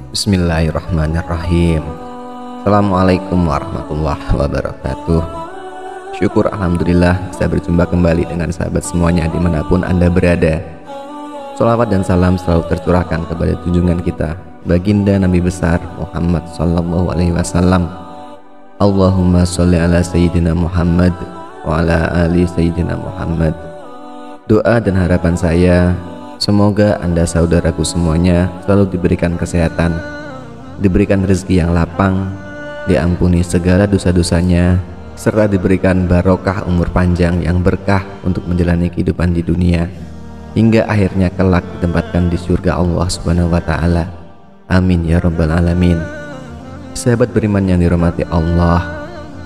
Bismillahirrahmanirrahim. Assalamualaikum warahmatullahi wabarakatuh. Syukur alhamdulillah bisa berjumpa kembali dengan sahabat semuanya dimanapun Anda berada. Sholawat dan salam selalu tercurahkan kepada junjungan kita, baginda Nabi besar Muhammad sallallahu alaihi wasallam. Allahumma sholli ala sayyidina Muhammad wa ala ali sayyidina Muhammad. Doa dan harapan saya, semoga Anda saudaraku semuanya selalu diberikan kesehatan, diberikan rezeki yang lapang, diampuni segala dosa-dosanya, serta diberikan barokah umur panjang yang berkah untuk menjalani kehidupan di dunia, hingga akhirnya kelak ditempatkan di surga Allah Subhanahu wa Ta'ala. Amin ya Rabbal Alamin. Sahabat beriman yang dirahmati Allah,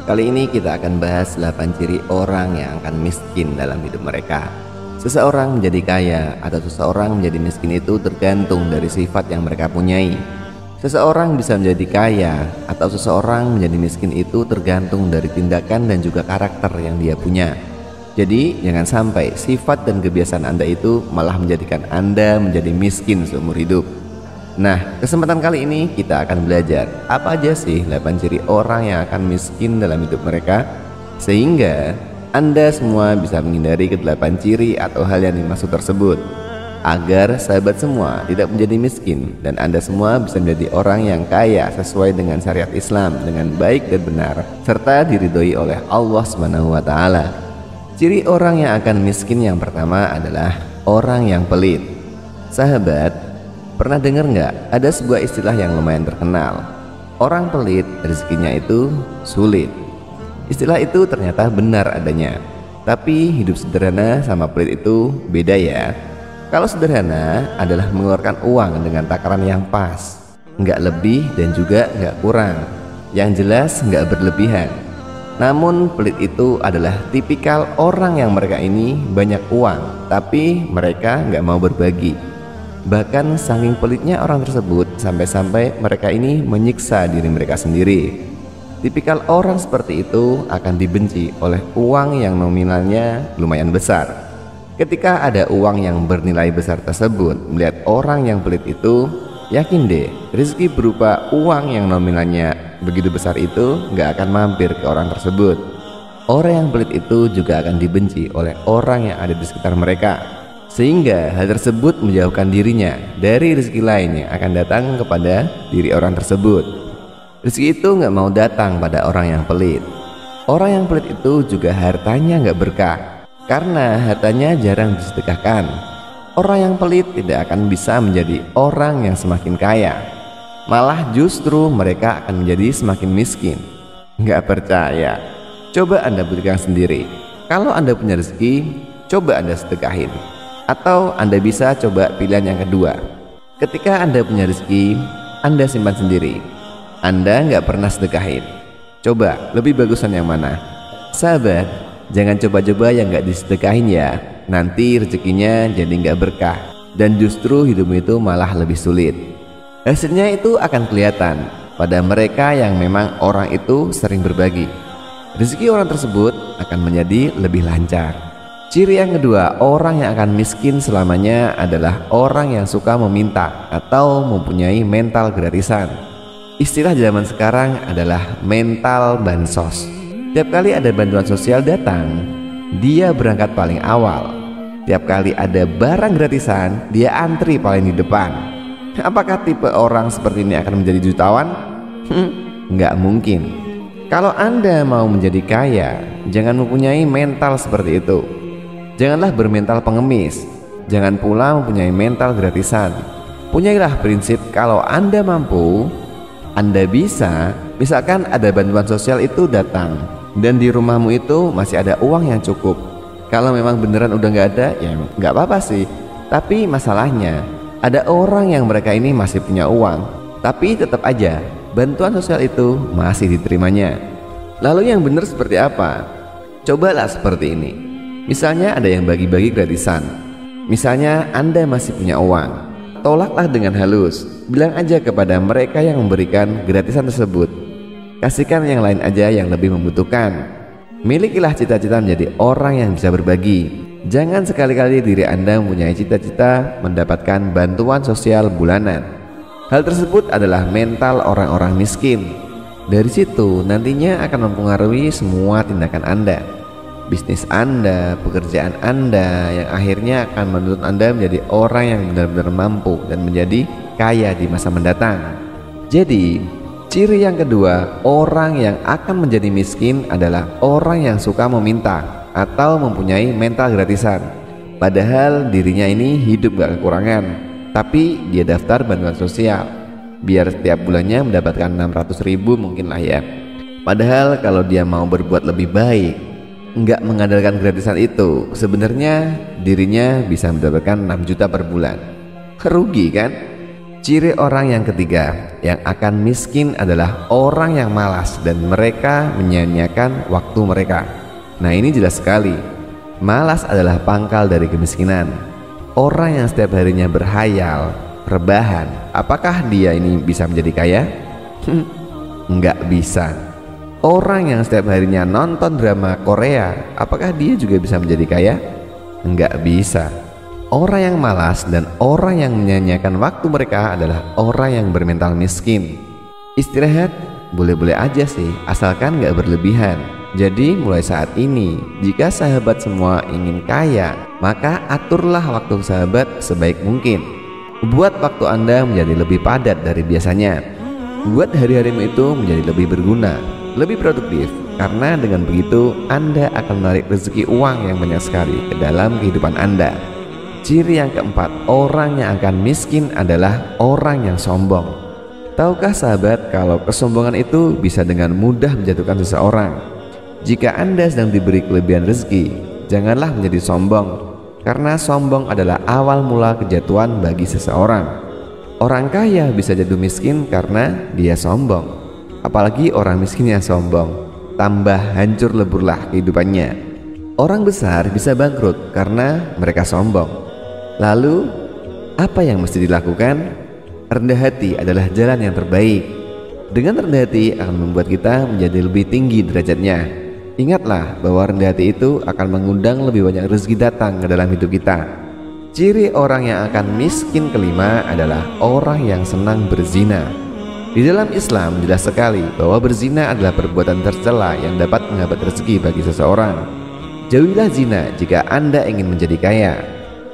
kali ini kita akan bahas 8 ciri orang yang akan miskin dalam hidup mereka. Seseorang menjadi kaya atau seseorang menjadi miskin itu tergantung dari sifat yang mereka punyai. Seseorang bisa menjadi kaya atau seseorang menjadi miskin itu tergantung dari tindakan dan juga karakter yang dia punya. Jadi jangan sampai sifat dan kebiasaan Anda itu malah menjadikan Anda menjadi miskin seumur hidup. Nah, kesempatan kali ini kita akan belajar apa aja sih 8 ciri orang yang akan miskin dalam hidup mereka, sehingga Anda semua bisa menghindari ke-8 ciri atau hal yang dimaksud tersebut, agar sahabat semua tidak menjadi miskin dan Anda semua bisa menjadi orang yang kaya sesuai dengan syariat Islam dengan baik dan benar, serta diridhoi oleh Allah Subhanahu wa Ta'ala. Ciri orang yang akan miskin yang pertama adalah orang yang pelit. Sahabat, pernah dengar nggak ada sebuah istilah yang lumayan terkenal? Orang pelit rezekinya itu sulit. Istilah itu ternyata benar adanya, tapi hidup sederhana sama pelit itu beda ya. Kalau sederhana adalah mengeluarkan uang dengan takaran yang pas, nggak lebih dan juga nggak kurang, yang jelas nggak berlebihan. Namun pelit itu adalah tipikal orang yang mereka ini banyak uang, tapi mereka nggak mau berbagi. Bahkan saking pelitnya orang tersebut sampai-sampai mereka ini menyiksa diri mereka sendiri. Tipikal orang seperti itu akan dibenci oleh uang yang nominalnya lumayan besar. Ketika ada uang yang bernilai besar tersebut melihat orang yang pelit itu, yakin deh rezeki berupa uang yang nominalnya begitu besar itu gak akan mampir ke orang tersebut. Orang yang pelit itu juga akan dibenci oleh orang yang ada di sekitar mereka, sehingga hal tersebut menjauhkan dirinya dari rezeki lain yang akan datang kepada diri orang tersebut. Rezeki itu gak mau datang pada orang yang pelit. Orang yang pelit itu juga hartanya gak berkah, karena hartanya jarang disedekahkan. Orang yang pelit tidak akan bisa menjadi orang yang semakin kaya, malah justru mereka akan menjadi semakin miskin. Nggak percaya? Coba Anda buktikan sendiri. Kalau Anda punya rezeki, coba Anda sedekahin. Atau Anda bisa coba pilihan yang kedua. Ketika Anda punya rezeki, Anda simpan sendiri. Anda nggak pernah sedekahin. Coba lebih bagusan yang mana? Sahabat, jangan coba-coba yang gak disedekahin ya. Nanti rezekinya jadi gak berkah, dan justru hidupmu itu malah lebih sulit. Hasilnya itu akan kelihatan pada mereka yang memang orang itu sering berbagi. Rezeki orang tersebut akan menjadi lebih lancar. Ciri yang kedua orang yang akan miskin selamanya adalah orang yang suka meminta atau mempunyai mental gratisan. Istilah zaman sekarang adalah mental bansos. Tiap kali ada bantuan sosial datang, dia berangkat paling awal. Tiap kali ada barang gratisan, dia antri paling di depan. Apakah tipe orang seperti ini akan menjadi jutawan? Nggak mungkin. Kalau Anda mau menjadi kaya, jangan mempunyai mental seperti itu. Janganlah bermental pengemis. Jangan pula mempunyai mental gratisan. Punyailah prinsip kalau Anda mampu, Anda bisa. Misalkan ada bantuan sosial itu datang, dan di rumahmu itu masih ada uang yang cukup. Kalau memang beneran udah nggak ada, ya nggak apa-apa sih. Tapi masalahnya ada orang yang mereka ini masih punya uang, tapi tetap aja bantuan sosial itu masih diterimanya. Lalu yang bener seperti apa? Cobalah seperti ini. Misalnya ada yang bagi-bagi gratisan. Misalnya Anda masih punya uang, tolaklah dengan halus. Bilang aja kepada mereka yang memberikan gratisan tersebut, kasihkan yang lain aja yang lebih membutuhkan. Milikilah cita-cita menjadi orang yang bisa berbagi. Jangan sekali-kali diri Anda mempunyai cita-cita mendapatkan bantuan sosial bulanan. Hal tersebut adalah mental orang-orang miskin. Dari situ nantinya akan mempengaruhi semua tindakan Anda, bisnis Anda, pekerjaan Anda, yang akhirnya akan menuntut Anda menjadi orang yang benar-benar mampu dan menjadi kaya di masa mendatang. Jadi, ciri yang kedua orang yang akan menjadi miskin adalah orang yang suka meminta atau mempunyai mental gratisan. Padahal dirinya ini hidup gak kekurangan, tapi dia daftar bantuan sosial biar setiap bulannya mendapatkan 600.000 mungkin lah ya. Padahal kalau dia mau berbuat lebih baik, nggak mengandalkan gratisan itu, sebenarnya dirinya bisa mendapatkan 6 juta per bulan. Rugi kan? Ciri orang yang ketiga yang akan miskin adalah orang yang malas dan mereka menyia-nyiakan waktu mereka. Nah, ini jelas sekali. Malas adalah pangkal dari kemiskinan. Orang yang setiap harinya berhayal, rebahan, apakah dia ini bisa menjadi kaya? Nggak bisa. Orang yang setiap harinya nonton drama Korea, apakah dia juga bisa menjadi kaya? Nggak bisa. Orang yang malas dan orang yang menyia-nyiakan waktu mereka adalah orang yang bermental miskin. Istirahat boleh-boleh aja sih, asalkan nggak berlebihan. Jadi mulai saat ini, jika sahabat semua ingin kaya, maka aturlah waktu sahabat sebaik mungkin. Buat waktu Anda menjadi lebih padat dari biasanya. Buat hari-harimu itu menjadi lebih berguna, lebih produktif, karena dengan begitu Anda akan menarik rezeki uang yang banyak sekali ke dalam kehidupan Anda. Ciri yang keempat orang yang akan miskin adalah orang yang sombong. Tahukah sahabat kalau kesombongan itu bisa dengan mudah menjatuhkan seseorang? Jika Anda sedang diberi kelebihan rezeki, janganlah menjadi sombong, karena sombong adalah awal mula kejatuhan bagi seseorang. Orang kaya bisa jatuh miskin karena dia sombong. Apalagi orang miskin yang sombong, tambah hancur leburlah kehidupannya. Orang besar bisa bangkrut karena mereka sombong. Lalu, apa yang mesti dilakukan? Rendah hati adalah jalan yang terbaik. Dengan rendah hati akan membuat kita menjadi lebih tinggi derajatnya. Ingatlah bahwa rendah hati itu akan mengundang lebih banyak rezeki datang ke dalam hidup kita. Ciri orang yang akan miskin kelima adalah orang yang senang berzina. Di dalam Islam jelas sekali bahwa berzina adalah perbuatan tercela yang dapat menghambat rezeki bagi seseorang. Jauhilah zina jika Anda ingin menjadi kaya.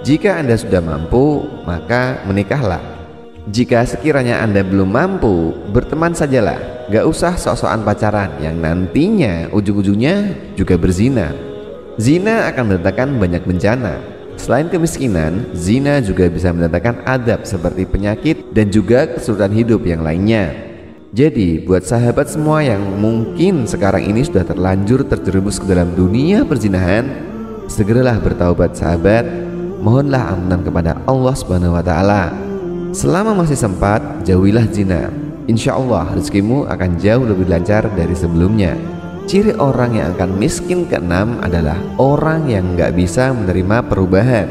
Jika Anda sudah mampu, maka menikahlah. Jika sekiranya Anda belum mampu, berteman sajalah. Gak usah sok-sokan pacaran yang nantinya ujung-ujungnya juga berzina. Zina akan mendatangkan banyak bencana. Selain kemiskinan, zina juga bisa mendatangkan adab seperti penyakit dan juga kesulitan hidup yang lainnya. Jadi buat sahabat semua yang mungkin sekarang ini sudah terlanjur terjerumus ke dalam dunia perzinahan, segeralah bertaubat sahabat. Mohonlah ampunan kepada Allah Subhanahu wa Ta'ala. Selama masih sempat, jauhilah zina. Insya Allah rezekimu akan jauh lebih lancar dari sebelumnya. Ciri orang yang akan miskin keenam adalah orang yang nggak bisa menerima perubahan.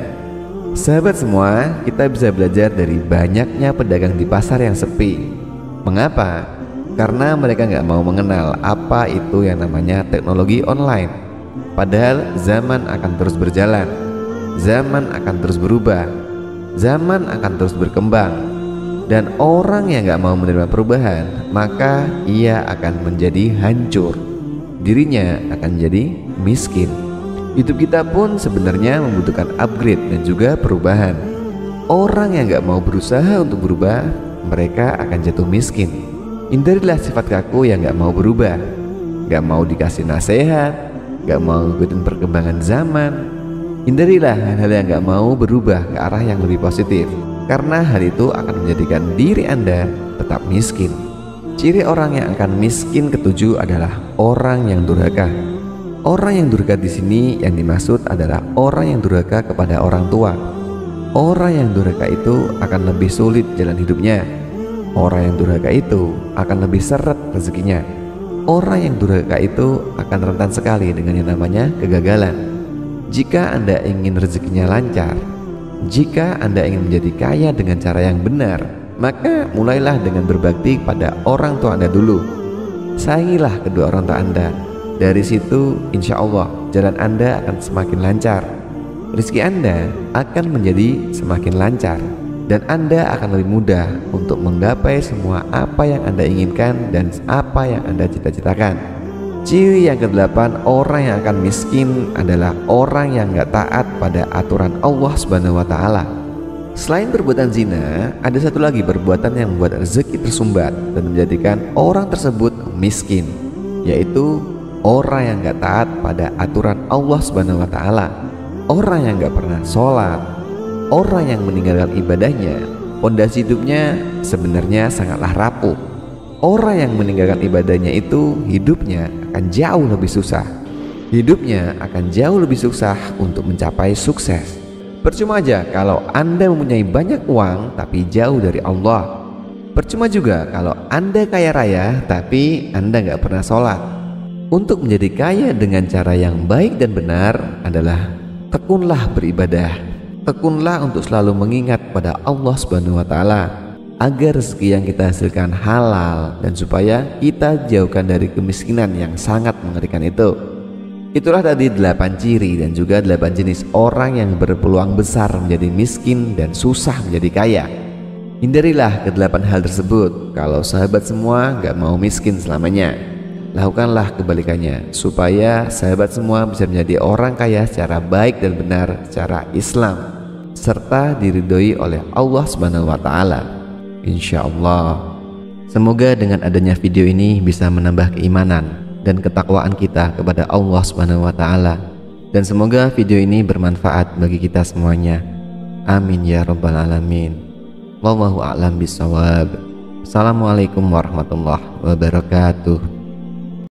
Sahabat semua, kita bisa belajar dari banyaknya pedagang di pasar yang sepi. Mengapa? Karena mereka nggak mau mengenal apa itu yang namanya teknologi online. Padahal zaman akan terus berjalan, zaman akan terus berubah, zaman akan terus berkembang. Dan orang yang gak mau menerima perubahan, maka ia akan menjadi hancur. Dirinya akan jadi miskin. Hidup kita pun sebenarnya membutuhkan upgrade dan juga perubahan. Orang yang gak mau berusaha untuk berubah, mereka akan jatuh miskin. Hindarilah sifat kaku yang gak mau berubah, gak mau dikasih nasihat, gak mau ikutin perkembangan zaman. Hindarilah hal-hal yang gak mau berubah ke arah yang lebih positif, karena hal itu akan menjadikan diri Anda tetap miskin. Ciri orang yang akan miskin ketujuh adalah orang yang durhaka. Orang yang durhaka di sini yang dimaksud adalah orang yang durhaka kepada orang tua. Orang yang durhaka itu akan lebih sulit jalan hidupnya. Orang yang durhaka itu akan lebih seret rezekinya. Orang yang durhaka itu akan rentan sekali dengan yang namanya kegagalan. Jika Anda ingin rezekinya lancar, jika Anda ingin menjadi kaya dengan cara yang benar, maka mulailah dengan berbakti pada orang tua Anda dulu. Sayangilah kedua orang tua Anda, Dari situ insya Allah jalan Anda akan semakin lancar, rezeki Anda akan menjadi semakin lancar, dan Anda akan lebih mudah untuk menggapai semua apa yang Anda inginkan dan apa yang Anda cita-citakan. Ciri yang ke-8 orang yang akan miskin adalah orang yang gak taat pada aturan Allah Subhanahu wa Ta'ala. Selain perbuatan zina, ada satu lagi perbuatan yang membuat rezeki tersumbat dan menjadikan orang tersebut miskin, yaitu orang yang gak taat pada aturan Allah Subhanahu wa Ta'ala. Orang yang gak pernah sholat, orang yang meninggalkan ibadahnya, pondasi hidupnya sebenarnya sangatlah rapuh. Orang yang meninggalkan ibadahnya itu hidupnya akan jauh lebih susah. Hidupnya akan jauh lebih susah untuk mencapai sukses. Percuma aja kalau Anda mempunyai banyak uang tapi jauh dari Allah. Percuma juga kalau Anda kaya raya tapi Anda gak pernah sholat. Untuk menjadi kaya dengan cara yang baik dan benar adalah tekunlah beribadah. Tekunlah untuk selalu mengingat pada Allah Subhanahu wa Ta'ala agar rezeki yang kita hasilkan halal dan supaya kita jauhkan dari kemiskinan yang sangat mengerikan itu. Itulah tadi 8 ciri dan juga 8 jenis orang yang berpeluang besar menjadi miskin dan susah menjadi kaya. Hindarilah ke-8 hal tersebut kalau sahabat semua gak mau miskin selamanya. Lakukanlah kebalikannya supaya sahabat semua bisa menjadi orang kaya secara baik dan benar secara Islam serta diridhoi oleh Allah Subhanahu wa Ta'ala. Insya Allah. Semoga dengan adanya video ini bisa menambah keimanan dan ketakwaan kita kepada Allah Subhanahu wa Ta'ala, dan semoga video ini bermanfaat bagi kita semuanya. Amin ya rabbal alamin. Wallahu a'lam bishawab. Assalamualaikum warahmatullahi wabarakatuh.